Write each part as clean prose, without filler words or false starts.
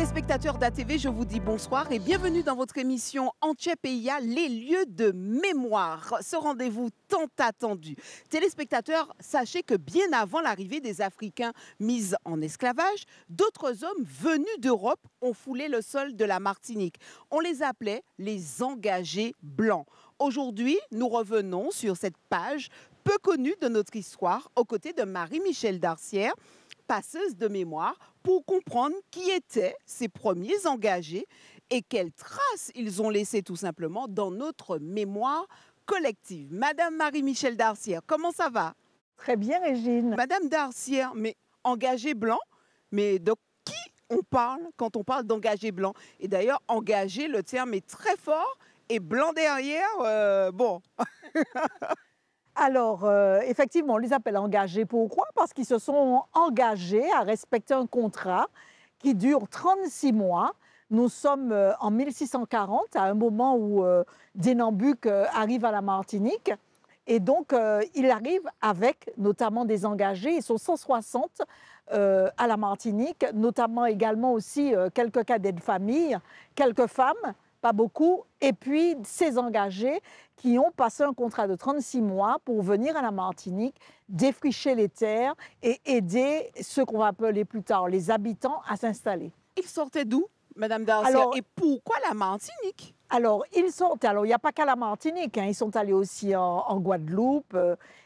Téléspectateurs d'ATV, je vous dis bonsoir et bienvenue dans votre émission Antje-Pays, les lieux de mémoire. Ce rendez-vous tant attendu. Téléspectateurs, sachez que bien avant l'arrivée des Africains mis en esclavage, d'autres hommes venus d'Europe ont foulé le sol de la Martinique. On les appelait les engagés blancs. Aujourd'hui, nous revenons sur cette page peu connue de notre histoire aux côtés de Marie-Michel Darcière, passeuse de mémoire, pour comprendre qui étaient ces premiers engagés et quelles traces ils ont laissées tout simplement dans notre mémoire collective. Madame Marie-Michel Darcière, comment ça va? Très bien, Régine. Madame Darcière, mais engagé blanc, mais de qui on parle quand on parle d'engagé blanc? Et d'ailleurs, engagé, le terme est très fort et blanc derrière, bon. Alors, effectivement, on les appelle engagés. Pourquoi? Parce qu'ils se sont engagés à respecter un contrat qui dure 36 mois. Nous sommes en 1640, à un moment où Denambuc arrive à la Martinique. Et donc, il arrive avec notamment des engagés. Ils sont 160 à la Martinique, notamment également aussi quelques cadets de famille, quelques femmes, pas beaucoup, et puis ces engagés qui ont passé un contrat de 36 mois pour venir à la Martinique, défricher les terres et aider ceux qu'on va appeler plus tard les habitants à s'installer. Ils sortaient d'où, Madame Darcière? Et pourquoi la Martinique? Alors, il n'y a pas qu'à la Martinique, hein, ils sont allés aussi en Guadeloupe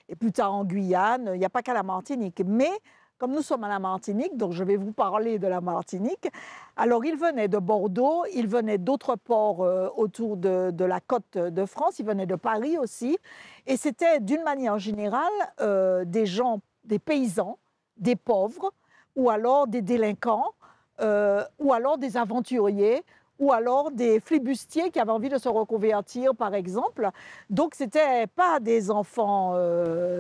et plus tard en Guyane, il n'y a pas qu'à la Martinique. Mais comme nous sommes à la Martinique, donc je vais vous parler de la Martinique. Alors, ils venaient de Bordeaux, ils venaient d'autres ports autour de la côte de France, ils venaient de Paris aussi. Et c'était d'une manière générale des gens, des paysans, des pauvres, ou alors des délinquants, ou alors des aventuriers, ou alors des flibustiers qui avaient envie de se reconvertir, par exemple. Donc, ce n'étaient pas des enfants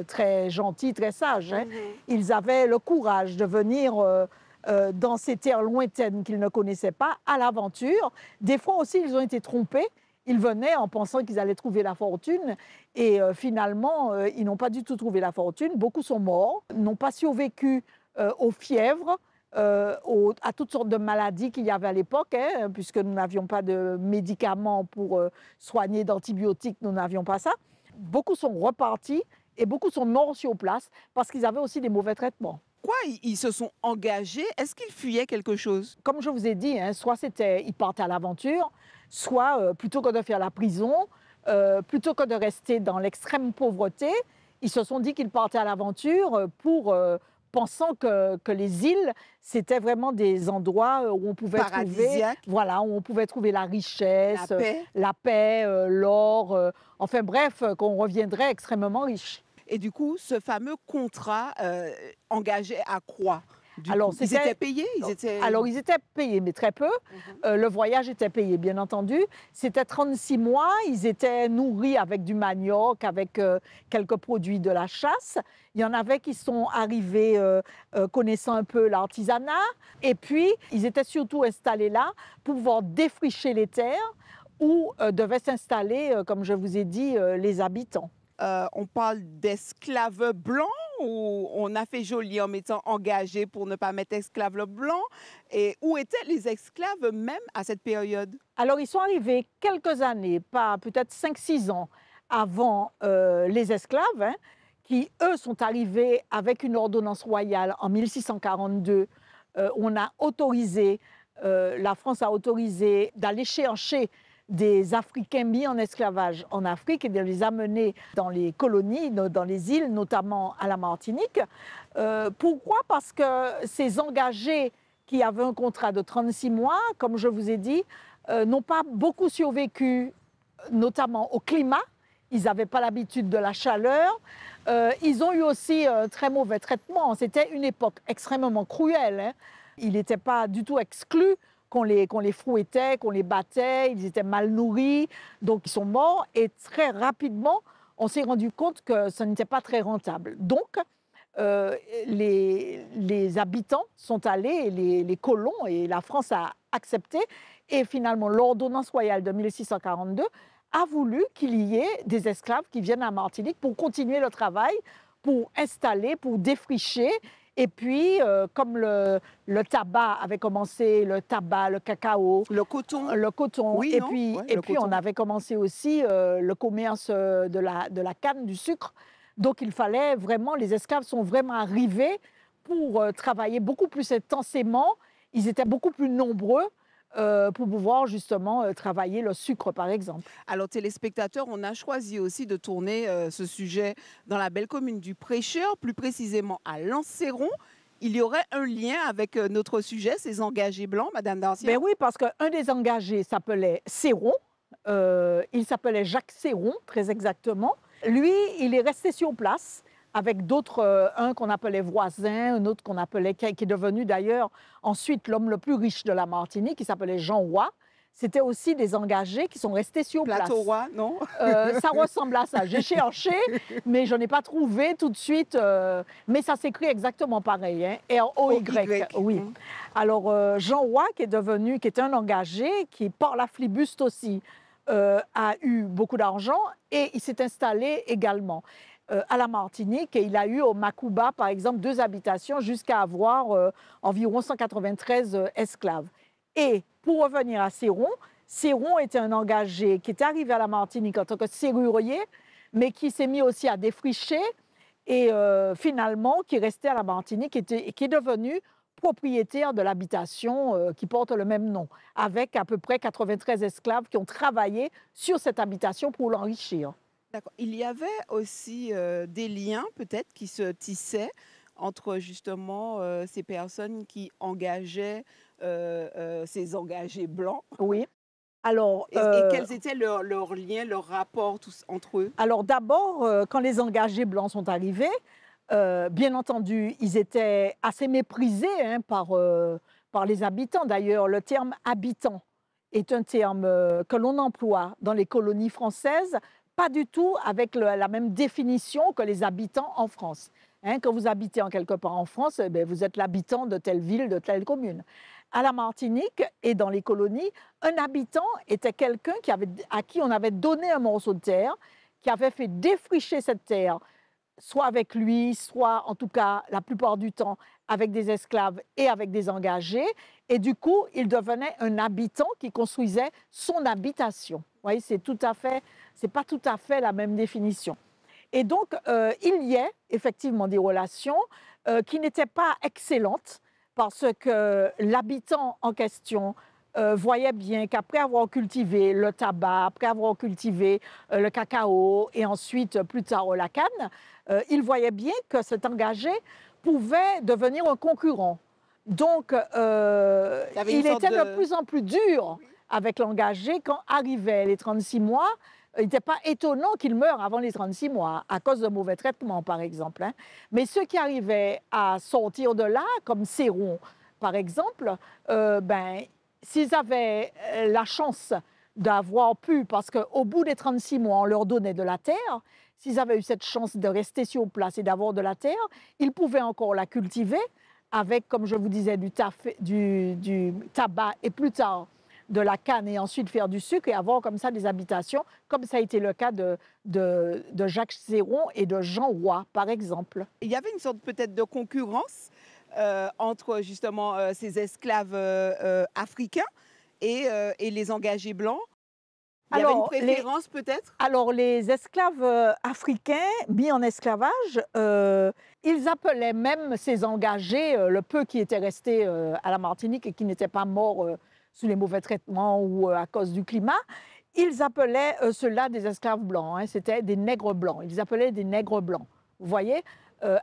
très gentils, très sages. Hein. Ils avaient le courage de venir dans ces terres lointaines qu'ils ne connaissaient pas, à l'aventure. Des fois aussi, ils ont été trompés. Ils venaient en pensant qu'ils allaient trouver la fortune. Et finalement, ils n'ont pas du tout trouvé la fortune. Beaucoup sont morts, n'ont pas survécu aux fièvres, à toutes sortes de maladies qu'il y avait à l'époque, hein, puisque nous n'avions pas de médicaments pour soigner, d'antibiotiques, nous n'avions pas ça. Beaucoup sont repartis et beaucoup sont morts sur place parce qu'ils avaient aussi des mauvais traitements. Pourquoi ils se sont engagés? Est-ce qu'ils fuyaient quelque chose? Comme je vous ai dit, hein, soit ils partaient à l'aventure, soit plutôt que de faire la prison, plutôt que de rester dans l'extrême pauvreté, ils se sont dit qu'ils partaient à l'aventure pour pensant que les îles, c'était vraiment des endroits où on pouvait trouver, voilà, où on pouvait trouver la richesse, la paix, l'or, enfin bref, qu'on reviendrait extrêmement riche. Et du coup, ce fameux contrat engagé à quoi? Ils étaient payés? Alors, ils étaient payés, mais très peu. Le voyage était payé, bien entendu. C'était 36 mois. Ils étaient nourris avec du manioc, avec quelques produits de la chasse. Il y en avait qui sont arrivés connaissant un peu l'artisanat. Et puis, ils étaient surtout installés là pour pouvoir défricher les terres où devaient s'installer, comme je vous ai dit, les habitants. On parle d'esclaves blancs ou on a fait joli en mettant engagés pour ne pas mettre esclaves blancs? Et où étaient les esclaves même à cette période? Alors, ils sont arrivés quelques années, pas peut-être 5-6 ans avant les esclaves, hein, qui, eux, sont arrivés avec une ordonnance royale en 1642. On a autorisé, la France a autorisé d'aller chercher des Africains mis en esclavage en Afrique et de les amener dans les colonies, dans les îles, notamment à la Martinique. Pourquoi? Parce que ces engagés qui avaient un contrat de 36 mois, comme je vous ai dit, n'ont pas beaucoup survécu, notamment au climat. Ils n'avaient pas l'habitude de la chaleur. Ils ont eu aussi un très mauvais traitement. C'était une époque extrêmement cruelle. Hein. Ils n'étaient pas du tout exclus qu'on les fouettait, qu'on les battait, ils étaient mal nourris, donc ils sont morts. Et très rapidement, on s'est rendu compte que ce n'était pas très rentable. Donc, les habitants sont allés, les colons, et la France a accepté. Et finalement, l'ordonnance royale de 1642 a voulu qu'il y ait des esclaves qui viennent à Martinique pour continuer le travail, pour installer, pour défricher Et puis, comme le tabac avait commencé, le tabac, le cacao, Le coton, oui, et non? puis, Ouais, et le puis on coton. avait commencé aussi le commerce de la canne, du sucre. Donc il fallait vraiment, les esclaves sont vraiment arrivés pour travailler beaucoup plus intensément. Ils étaient beaucoup plus nombreux pour pouvoir justement travailler le sucre, par exemple. Alors, téléspectateurs, on a choisi aussi de tourner ce sujet dans la belle commune du Prêcheur, plus précisément à Lanceron. Il y aurait un lien avec notre sujet, ces engagés blancs, Madame Darcian? Ben oui, parce qu'un des engagés s'appelait Céron. Il s'appelait Jacques Céron, très exactement. Lui, il est resté sur place avec d'autres, un qu'on appelait voisin, un autre qu'on appelait, qui est devenu d'ailleurs ensuite l'homme le plus riche de la Martinique, qui s'appelait Jean Roy. C'était aussi des engagés qui sont restés sur Plateau place. Roi, non? Ça ressemble à ça. J'ai cherché, mais je n'ai pas trouvé tout de suite. Mais ça s'écrit exactement pareil, hein, R-O-Y. O-Y. Oui. Alors, Jean Roy, qui est un engagé, qui par la flibuste aussi, a eu beaucoup d'argent et il s'est installé également à la Martinique. Et il a eu au Macouba, par exemple, 2 habitations jusqu'à avoir environ 193 esclaves. Et pour revenir à Céron, Céron était un engagé qui était arrivé à la Martinique en tant que serrurier, mais qui s'est mis aussi à défricher et finalement qui est resté à la Martinique et qui est devenu propriétaire de l'habitation qui porte le même nom, avec à peu près 93 esclaves qui ont travaillé sur cette habitation pour l'enrichir. D'accord. Il y avait aussi des liens peut-être qui se tissaient entre justement ces personnes qui engageaient ces engagés blancs. Oui. Alors, Et quels étaient leurs liens, leurs rapports tous entre eux? alors d'abord, quand les engagés blancs sont arrivés, bien entendu, ils étaient assez méprisés hein, par les habitants. D'ailleurs, le terme habitant est un terme que l'on emploie dans les colonies françaises, pas du tout avec la même définition que les habitants en France. Hein, quand vous habitez en quelque part en France, eh bien, vous êtes l'habitant de telle ville, de telle commune. À la Martinique et dans les colonies, un habitant était quelqu'un à qui on avait donné un morceau de terre, qui avait fait défricher cette terre soit avec lui, soit en tout cas la plupart du temps avec des esclaves et avec des engagés. Et du coup, il devenait un habitant qui construisait son habitation. Vous voyez, c'est pas tout à fait la même définition. Et donc, il y a effectivement des relations qui n'étaient pas excellentes parce que l'habitant en question voyait bien qu'après avoir cultivé le tabac, après avoir cultivé le cacao et ensuite plus tard la canne, il voyait bien que cet engagé pouvait devenir un concurrent. Donc, Il y avait une il sorte était de de... plus en plus dur avec l'engagé quand arrivaient les 36 mois. Il n'était pas étonnant qu'il meure avant les 36 mois, à cause de mauvais traitements, par exemple. Hein. Mais ceux qui arrivaient à sortir de là, comme Céron, par exemple, s'ils avaient la chance d'avoir pu, parce qu'au bout des 36 mois, on leur donnait de la terre, s'ils avaient eu cette chance de rester sur place et d'avoir de la terre, ils pouvaient encore la cultiver avec, comme je vous disais, du tabac et plus tard de la canne et ensuite faire du sucre et avoir comme ça des habitations, comme ça a été le cas de Jacques Céron et de Jean Roy, par exemple. Il y avait une sorte peut-être de concurrence entre justement ces esclaves africains et les engagés blancs. Il y avait une préférence peut-être? Alors, les esclaves africains mis en esclavage, ils appelaient même ces engagés, le peu qui étaient restés à la Martinique et qui n'étaient pas morts sous les mauvais traitements ou à cause du climat, ils appelaient ceux-là des esclaves blancs. Hein, c'était des nègres blancs. Ils les appelaient des nègres blancs. Vous voyez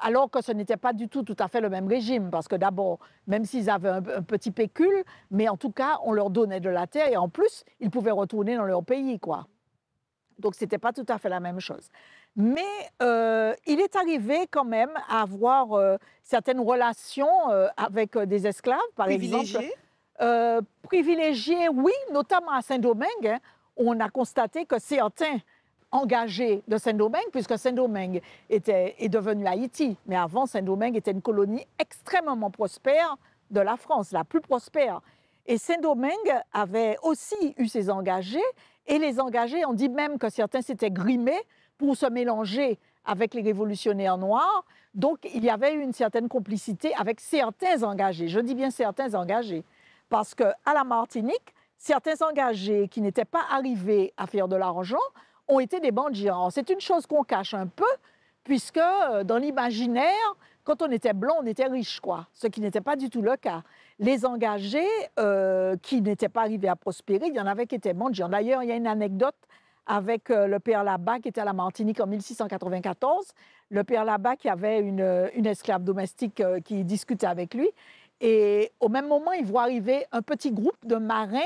alors que ce n'était pas du tout à fait le même régime, parce que d'abord, même s'ils avaient un petit pécule, mais en tout cas, on leur donnait de la terre et en plus, ils pouvaient retourner dans leur pays, quoi. Donc, ce n'était pas tout à fait la même chose. Mais il est arrivé quand même à avoir certaines relations avec des esclaves, par exemple. Privilégiés, oui, notamment à Saint-Domingue. Hein, on a constaté que certains engagés de Saint-Domingue, puisque Saint-Domingue est devenu Haïti, mais avant, Saint-Domingue était une colonie extrêmement prospère de la France, la plus prospère. Et Saint-Domingue avait aussi eu ses engagés, et les engagés ont dit même que certains s'étaient grimés pour se mélanger avec les révolutionnaires noirs, Donc, il y avait une certaine complicité avec certains engagés. Je dis bien certains engagés. Parce qu'à la Martinique, certains engagés qui n'étaient pas arrivés à faire de l'argent ont été des mendiants. C'est une chose qu'on cache un peu, puisque dans l'imaginaire, quand on était blanc, on était riche, quoi. Ce qui n'était pas du tout le cas. Les engagés qui n'étaient pas arrivés à prospérer, il y en avait qui étaient mendiants. D'ailleurs, il y a une anecdote avec le père Labat qui était à la Martinique en 1694. Le père Labat qui avait une esclave domestique qui discutait avec lui. Et au même moment, il voit arriver un petit groupe de marins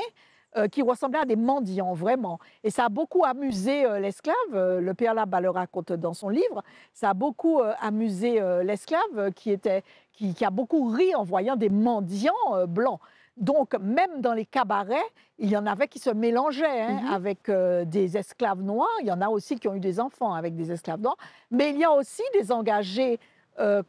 qui ressemblaient à des mendiants, vraiment. Et ça a beaucoup amusé l'esclave. Le père Labat le raconte dans son livre. Ça a beaucoup amusé l'esclave qui a beaucoup ri en voyant des mendiants blancs. Donc, même dans les cabarets, il y en avait qui se mélangeaient avec des esclaves noirs. Il y en a aussi qui ont eu des enfants avec des esclaves noirs. Mais il y a aussi des engagés,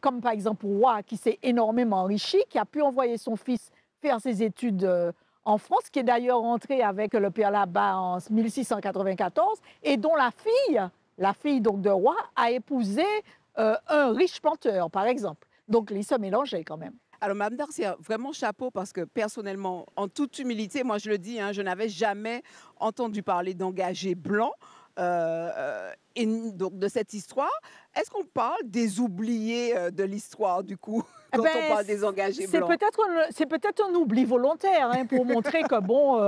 comme par exemple Roy, qui s'est énormément enrichi, qui a pu envoyer son fils faire ses études en France, qui est d'ailleurs entré avec le père Labat en 1694, et dont la fille donc de Roy, a épousé un riche planteur, par exemple. Donc, ils se mélangeaient quand même. Alors, Mme Darcia, vraiment chapeau parce que personnellement, en toute humilité, moi je le dis, je n'avais jamais entendu parler d'engagés blancs et donc de cette histoire. Est-ce qu'on parle des oubliés de l'histoire du coup quand on parle des engagés blancs? C'est peut-être un oubli volontaire pour montrer que bon,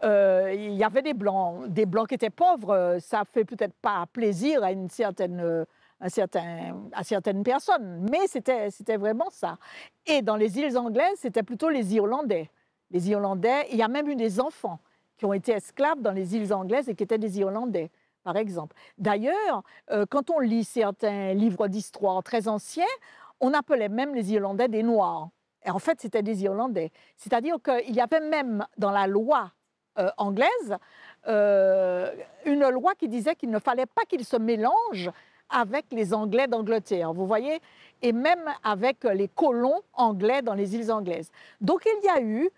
il y avait des blancs qui étaient pauvres. Ça fait peut-être pas plaisir à certaines personnes, mais c'était vraiment ça. Et dans les îles anglaises, c'était plutôt les Irlandais. Les Irlandais, il y a même eu des enfants qui ont été esclaves dans les îles anglaises et qui étaient des Irlandais, par exemple. D'ailleurs, quand on lit certains livres d'histoire très anciens, on appelait même les Irlandais des Noirs. Et en fait, c'était des Irlandais. C'est-à-dire qu'il y avait même dans la loi anglaise une loi qui disait qu'il ne fallait pas qu'ils se mélangent avec les Anglais d'Angleterre, vous voyez, et même avec les colons anglais dans les îles anglaises. Donc, il y a eu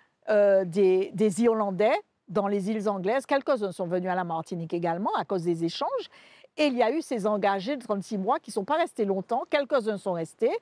des Irlandais dans les îles anglaises. Quelques-uns sont venus à la Martinique également à cause des échanges. Et il y a eu ces engagés de 36 mois qui ne sont pas restés longtemps. Quelques-uns sont restés.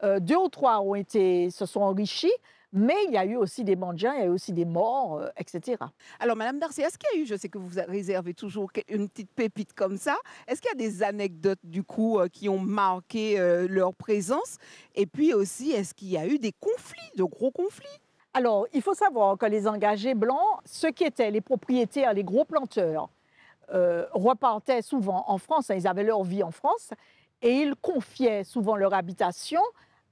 2 ou 3 se sont enrichis. Mais il y a eu aussi des mendiants, il y a eu aussi des morts, etc. Alors, Madame Darcy, est-ce qu'il y a eu, je sais que vous réservez toujours une petite pépite comme ça, est-ce qu'il y a des anecdotes du coup qui ont marqué leur présence? Et puis aussi, est-ce qu'il y a eu des conflits, de gros conflits? Alors, il faut savoir que les engagés blancs, ceux qui étaient les propriétaires, les gros planteurs, repartaient souvent en France, ils avaient leur vie en France, et ils confiaient souvent leur habitation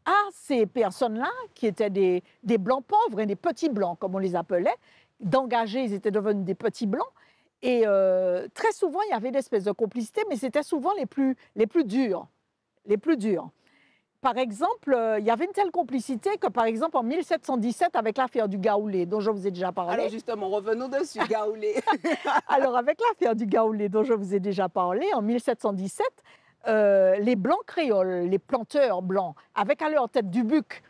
à ces personnes-là, qui étaient des blancs pauvres, des petits blancs, comme on les appelait. D'engagés, ils étaient devenus des petits blancs. Et très souvent, il y avait des espèces de complicité, mais c'était souvent les plus durs. Les plus durs. Par exemple, il y avait une telle complicité que, par exemple, en 1717, avec l'affaire du Gaoulé, dont je vous ai déjà parlé. Alors justement, revenons dessus, Gaoulé. Alors, avec l'affaire du Gaoulé, dont je vous ai déjà parlé, en 1717, les blancs créoles, les planteurs blancs, avec à leur tête Dubuc,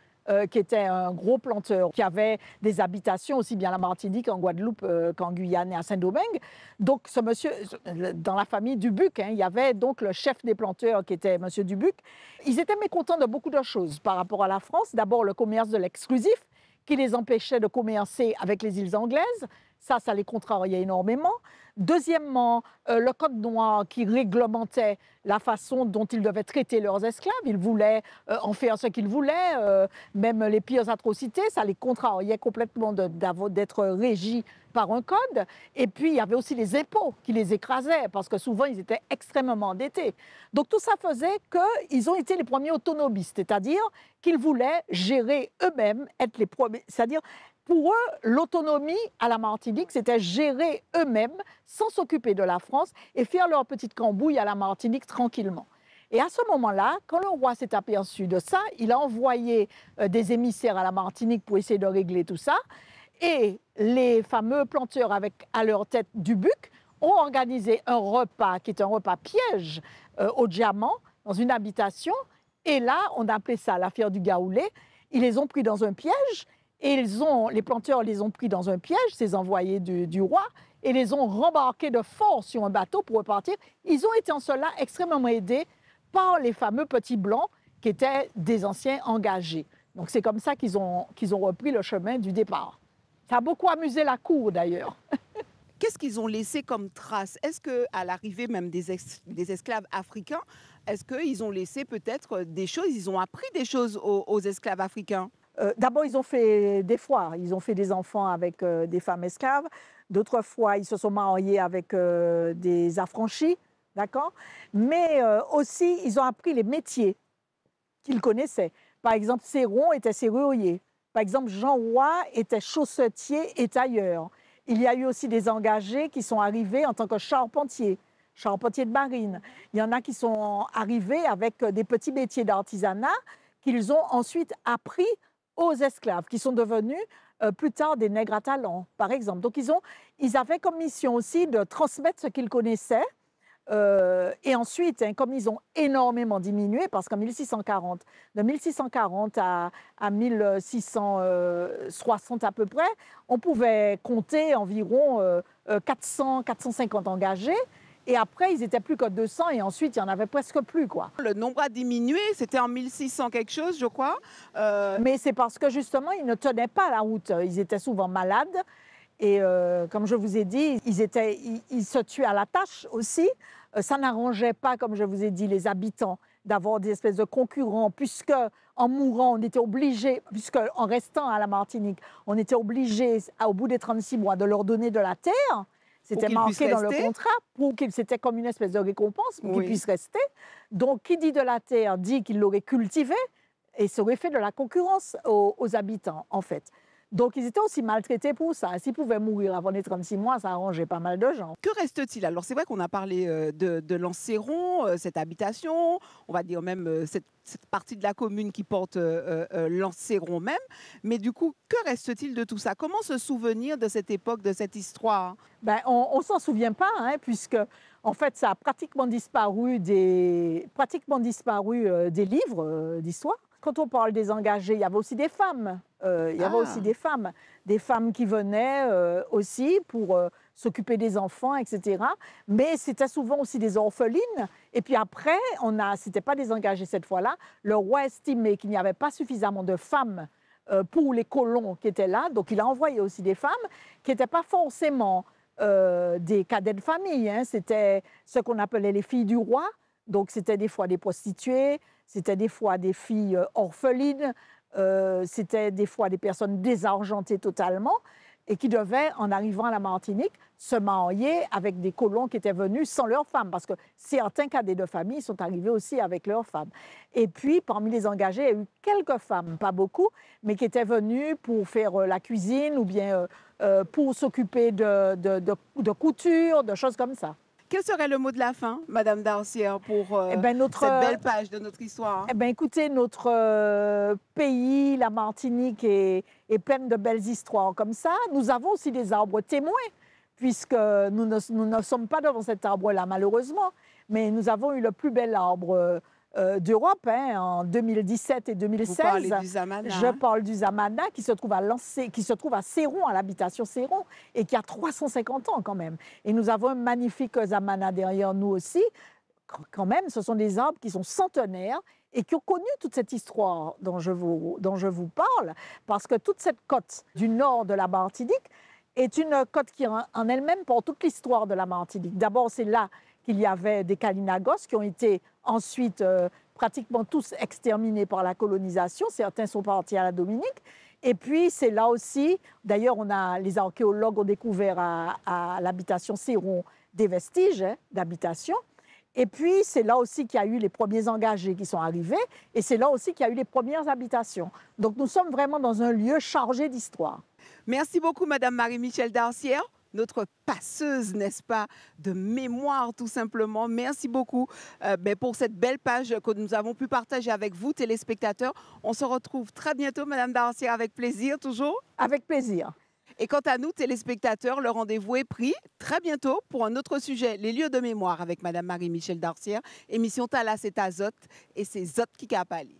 qui était un gros planteur, qui avait des habitations aussi bien à la Martinique, en Guadeloupe, qu'en Guyane et à Saint-Domingue. Donc ce monsieur, dans la famille Dubuc, il y avait donc le chef des planteurs qui était monsieur Dubuc. Ils étaient mécontents de beaucoup de choses par rapport à la France. D'abord le commerce de l'exclusif, qui les empêchait de commercer avec les îles anglaises. Ça les contrariait énormément. Deuxièmement, le Code noir qui réglementait la façon dont ils devaient traiter leurs esclaves. Ils voulaient en faire ce qu'ils voulaient, même les pires atrocités. Ça les contrariait complètement d'être régis par un code. Et puis, il y avait aussi les impôts qui les écrasaient, parce que souvent, ils étaient extrêmement endettés. Donc, tout ça faisait qu'ils ont été les premiers autonomistes, c'est-à-dire qu'ils voulaient gérer eux-mêmes, être les premiers, c'est-à-dire pour eux, l'autonomie à la Martinique, c'était gérer eux-mêmes sans s'occuper de la France et faire leur petite cambouille à la Martinique tranquillement. Et à ce moment-là, quand le roi s'est aperçu de ça, il a envoyé des émissaires à la Martinique pour essayer de régler tout ça. Et les fameux planteurs avec à leur tête Dubuc ont organisé un repas qui est un repas piège au diamant dans une habitation. Et là, on a appelé ça l'affaire du Gaoulé. Ils les ont pris dans un piège. Et les planteurs les ont pris dans un piège, ces envoyés du roi, et les ont rembarqués de force sur un bateau pour repartir. Ils ont été en cela extrêmement aidés par les fameux petits blancs qui étaient des anciens engagés. Donc c'est comme ça qu'ils ont repris le chemin du départ. Ça a beaucoup amusé la cour d'ailleurs. Qu'est-ce qu'ils ont laissé comme trace? Est-ce qu'à l'arrivée même des esclaves africains, est-ce qu'ils ont laissé peut-être des choses, ils ont appris des choses aux esclaves africains? D'abord, ils ont fait des fois, ils ont fait des enfants avec des femmes esclaves. D'autres fois, ils se sont mariés avec des affranchis, d'accord? Mais aussi, ils ont appris les métiers qu'ils connaissaient. Par exemple, Céron était serrurier. Par exemple, Jean Roy était chaussetier et tailleur. Il y a eu aussi des engagés qui sont arrivés en tant que charpentiers de marine. Il y en a qui sont arrivés avec des petits métiers d'artisanat qu'ils ont ensuite appris aux esclaves, qui sont devenus plus tard des nègres à talent, par exemple. Donc, ils avaient comme mission aussi de transmettre ce qu'ils connaissaient. Et ensuite, hein, comme ils ont énormément diminué, parce qu'en 1640, de 1640 à 1660 à peu près, on pouvait compter environ 400, 450 engagés. Et après, ils étaient plus que 200 et ensuite, il n'y en avait presque plus, quoi. Le nombre a diminué, c'était en 1600 quelque chose, je crois. Mais c'est parce que justement, ils ne tenaient pas la route. Ils étaient souvent malades. Et comme je vous ai dit, ils se tuaient à la tâche aussi. Ça n'arrangeait pas, comme je vous ai dit, les habitants d'avoir des espèces de concurrents, puisque en mourant, on était obligé, puisque en restant à la Martinique, on était obligé, au bout des 36 mois, de leur donner de la terre. C'était marqué dans le contrat pour qu'ils, c'était comme une espèce de récompense pour qu'ils puissent rester. Donc, qui dit de la terre dit qu'il l'aurait cultivée et ça aurait fait de la concurrence aux habitants, en fait. Donc, ils étaient aussi maltraités pour ça. S'ils pouvaient mourir avant les 36 mois, ça arrangeait pas mal de gens. Que reste-t-il? Alors, c'est vrai qu'on a parlé de Lanceron, cette habitation, on va dire même cette partie de la commune qui porte Lanceron même. Mais du coup, que reste-t-il de tout ça? Comment se souvenir de cette époque, de cette histoire? Ben, on ne s'en souvient pas, hein, puisque, en fait, ça a pratiquement disparu des livres d'histoire. Quand on parle des engagés, il y avait aussi des femmes. Des femmes qui venaient aussi pour s'occuper des enfants, etc. Mais c'était souvent aussi des orphelines. Et puis après, c'était pas des engagés cette fois-là. Le roi estimait qu'il n'y avait pas suffisamment de femmes pour les colons qui étaient là. Donc, il a envoyé aussi des femmes qui n'étaient pas forcément des cadets de famille. Hein. C'était ce qu'on appelait les filles du roi. Donc, c'était des fois des prostituées, c'était des fois des filles orphelines, c'était des fois des personnes désargentées totalement et qui devaient, en arrivant à la Martinique, se marier avec des colons qui étaient venus sans leurs femmes, parce que certains cadets de famille sont arrivés aussi avec leurs femmes. Et puis, parmi les engagés, il y a eu quelques femmes, pas beaucoup, mais qui étaient venues pour faire la cuisine ou bien pour s'occuper de couture, de choses comme ça. Quel serait le mot de la fin, Madame Darcière, pour cette belle page de notre histoire? Eh bien, écoutez, notre pays, la Martinique, est pleine de belles histoires comme ça. Nous avons aussi des arbres témoins, puisque nous ne sommes pas devant cet arbre-là, malheureusement, mais nous avons eu le plus bel arbre d'Europe hein, en 2017 et 2016. Vous parlez du Zamana. Je parle du Zamana qui se trouve à Céron, à l'habitation Céron, et qui a 350 ans quand même. Et nous avons un magnifique Zamana derrière nous aussi. Quand même, ce sont des arbres qui sont centenaires et qui ont connu toute cette histoire dont je vous parle, parce que toute cette côte du nord de la Martinique est une côte qui en elle-même porte toute l'histoire de la Martinique. D'abord, c'est là qu'il y avait des Kalinagos qui ont été ensuite pratiquement tous exterminés par la colonisation. Certains sont partis à la Dominique. Et puis, c'est là aussi, d'ailleurs, les archéologues ont découvert à l'habitation Céron des vestiges hein, d'habitation. Et puis, c'est là aussi qu'il y a eu les premiers engagés qui sont arrivés. Et c'est là aussi qu'il y a eu les premières habitations. Donc, nous sommes vraiment dans un lieu chargé d'histoire. Merci beaucoup, Madame Marie-Michel Darcière. Notre passeuse, n'est-ce pas, de mémoire tout simplement. Merci beaucoup pour cette belle page que nous avons pu partager avec vous, téléspectateurs. On se retrouve très bientôt, Madame Darcière, avec plaisir toujours. Avec plaisir. Et quant à nous, téléspectateurs, le rendez-vous est pris très bientôt pour un autre sujet, les lieux de mémoire avec Madame Marie-Michel Darcière, émission Thalas et Azote et c'est Zot qui Kapali.